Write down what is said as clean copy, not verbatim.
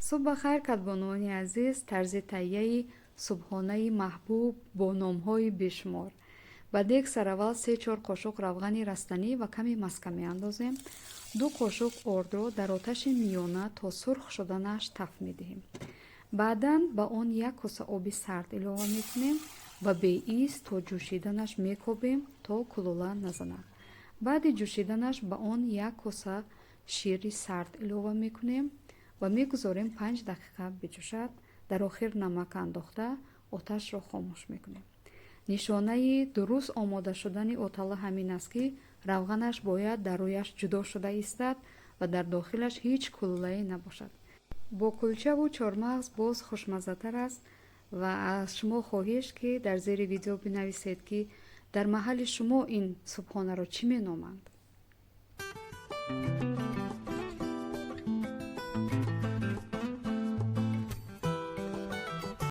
صبح بخیر کدبانوانی عزیز. طرز تهیه صبحانه محبوب با نام‌های بیشمار. با دیگ سراول 3-4 قاشق روغن رستنی و کمی مسکه می‌اندازیم. 2 قاشق آرد را در آتش میانه تا سرخ شدنش تفت می‌دهیم. بعداً با آن 1 کاسه آب سرد اضافه می‌کنیم و به ایست تا جوشیدنش می‌کوبیم تا کلوله نزند. بعد جوشیدنش با آن 1 کاسه شیر سرد اضافه می‌کنیم و می‌گذاریم 5 دقیقه بجوشد. در آخر نمک انداخته آتش را خاموش می‌کنیم. نشانه درست آماده شدن اوتاله همین است که روغنش باید در رویش جدا شده ایستد و در داخلش هیچ کلوله‌ای نباشد. با کلچه و چهارمغز باز خوشمزه تر است و از شما خواهش که در زیر ویدیو بنویسید که در محل شما این صبحانه را چی می نامند.